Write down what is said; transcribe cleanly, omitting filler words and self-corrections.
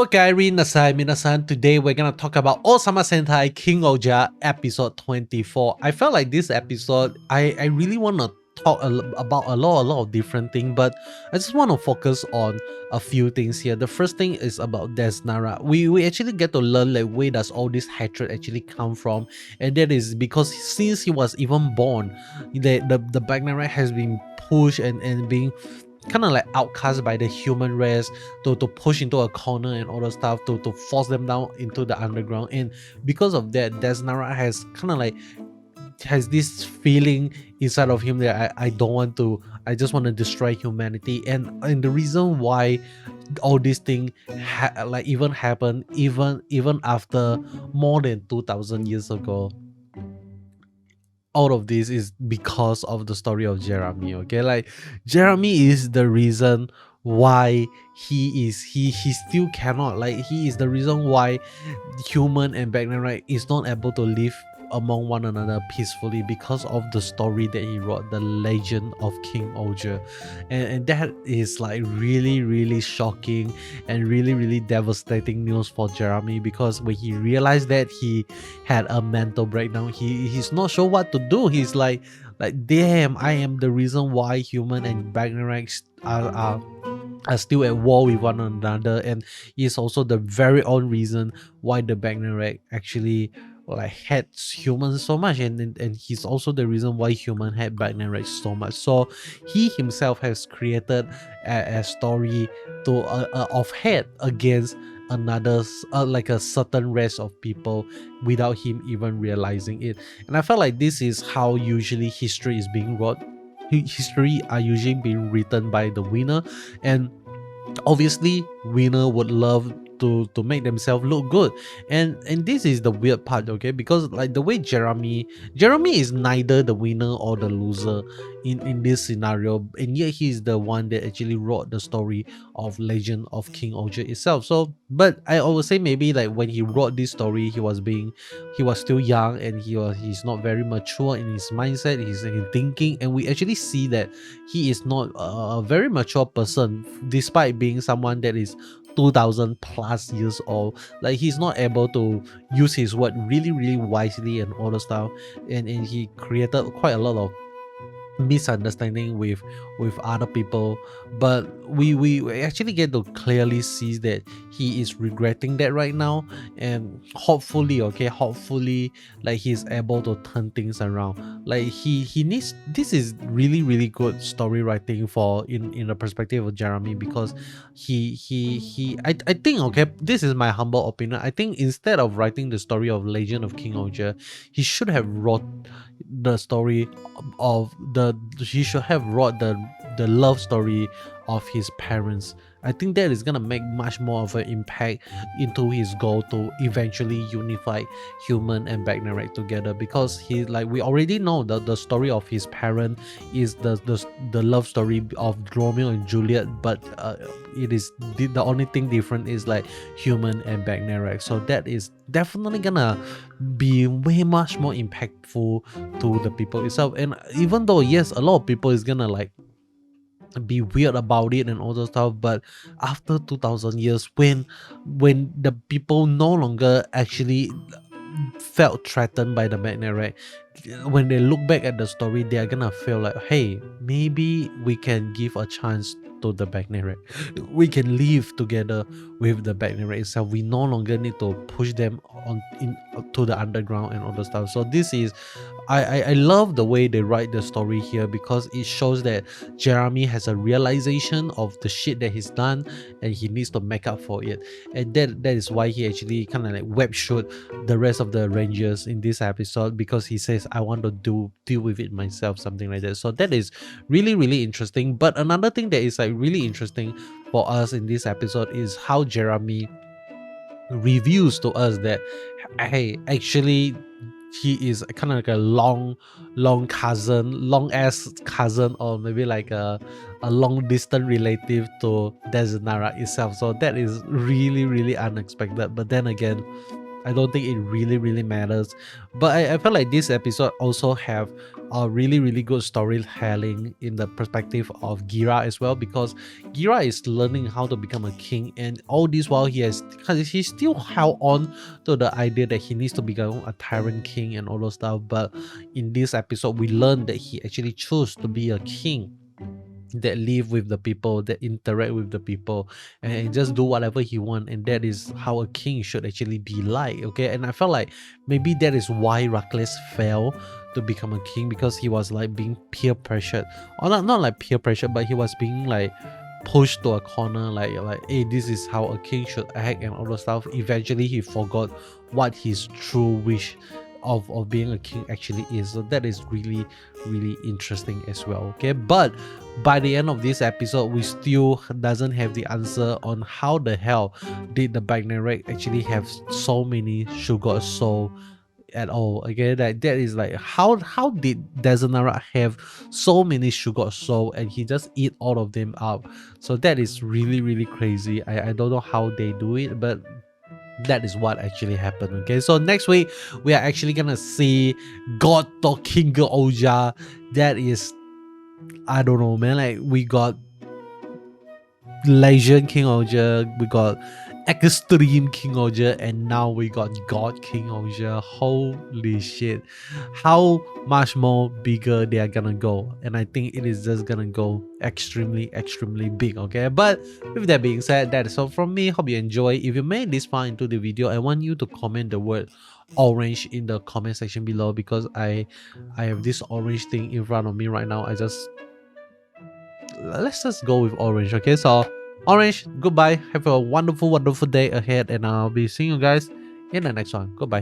Kairi Nasai Minasan. Today we're gonna talk about Ohsama Sentai King-Ohger episode 24. I felt like this episode, I really wanna talk about a lot of different things, but I just want to focus on a few things here. The first thing is about Desnara. We actually get to learn like where does all this hatred actually come from, and that is because since he was even born, the Bugnarak has been pushed and being kind of like outcast by the human race to push into a corner and all the stuff to force them down into the underground. And because of that, Desnara has kind of like has this feeling inside of him that I don't want to, I just want to destroy humanity. And the reason why all these things like even happen even after more than 2000 years ago, all of this is because of the story of Jeramie. Okay, like Jeramie is the reason why he still cannot, like he is the reason why human and Bugnarak is not able to live among one another peacefully, because of the story that he wrote, the legend of King-Ohger. And that is like really shocking and really devastating news for Jeramie, because when he realized that, he had a mental breakdown. He's not sure what to do. He's like damn, I am the reason why human and Bugnarak are still at war with one another, and is also the very own reason why the Bugnarak actually like hates humans so much, and he's also the reason why human hate Bugnarak so much. So he himself has created a story to of hate against another like a certain race of people without him even realizing it. And I felt like this is how usually history is being wrote. History are usually being written by the winner, and obviously winner would love to make themselves look good. And this is the weird part, okay, because like the way Jeramie is neither the winner or the loser in this scenario, and yet he's the one that actually wrote the story of legend of King-Ohger itself. So but I would say maybe like when he wrote this story, he was still young, and he's not very mature in his mindset, his thinking, and we actually see that he is not a very mature person, despite being someone that is 2000 plus years old. Like he's not able to use his word really wisely and all the stuff, and he created quite a lot of misunderstanding with other people. But we actually get to clearly see that he is regretting that right now, and hopefully like he's able to turn things around. Like he needs, this is really good story writing for in the perspective of Jeramie, because I think, okay, this is my humble opinion, I think instead of writing the story of legend of King-Ohger, he should have wrote the story of he should have wrote the love story of his parents. I think that is gonna make much more of an impact into his goal to eventually unify human and Bugnarak together, because he, like we already know that the story of his parent is the love story of Romeo and Juliet, but it is the only thing different is like human and Bugnarak. So that is definitely gonna be way much more impactful to the people itself. And even though yes, a lot of people is gonna like be weird about it and all those stuff, but after 2000 years, when the people no longer actually felt threatened by the Bugnarak, when they look back at the story, they are gonna feel like, hey, maybe we can give a chance to the Bugnarak. We can live together with the Bugnarak itself. We no longer need to push them on to the underground and all the stuff. So this is, I love the way they write the story here, because it shows that Jeramie has a realization of the shit that he's done, and he needs to make up for it. And that is why he actually kind of like web shoot the rest of the Rangers in this episode, because he says, I want to deal with it myself, something like that. So that is really interesting. But another thing that is like really interesting for us in this episode is how Jeramie reveals to us that, hey, actually he is kind of like a long ass cousin, or maybe like a long distant relative to Desnara itself. So that is really unexpected. But then again, I don't think it really matters. But I felt like this episode also have a really good storytelling in the perspective of Gira as well, because Gira is learning how to become a king, and all this while he's still held on to the idea that he needs to become a tyrant king and all those stuff. But in this episode we learn that he actually chose to be a king that live with the people, that interact with the people, and just do whatever he want, and that is how a king should actually be like. Okay, and I felt like maybe that is why Rakles fell to become a king, because he was like being peer pressured, or not like peer pressure, but he was being like pushed to a corner, like hey, this is how a king should act and all the stuff. Eventually he forgot what his true wish of being a king actually is. So that is really interesting as well. Okay, but by the end of this episode we still doesn't have the answer on how the hell did the Bugnarak actually have so many sugar soul at all. Okay, that is like, how did Desanara have so many sugar soul and he just eat all of them up? So that is really crazy. I don't know how they do it, but that is what actually happened. Okay, so next week we are actually gonna see God to King-Ohger. That is, I don't know, man. Like, we got Legend King-Ohger, we got Extreme King-Ohger, and now we got God King-Ohger. Holy shit, how much more bigger they are gonna go, and I think it is just gonna go extremely big. Okay, but with that being said, that is all from me. Hope you enjoy. If you made this far into the video, I want you to comment the word orange in the comment section below, because I have this orange thing in front of me right now. Let's just go with orange. Okay, so orange, goodbye, have a wonderful day ahead, and I'll be seeing you guys in the next one. Goodbye.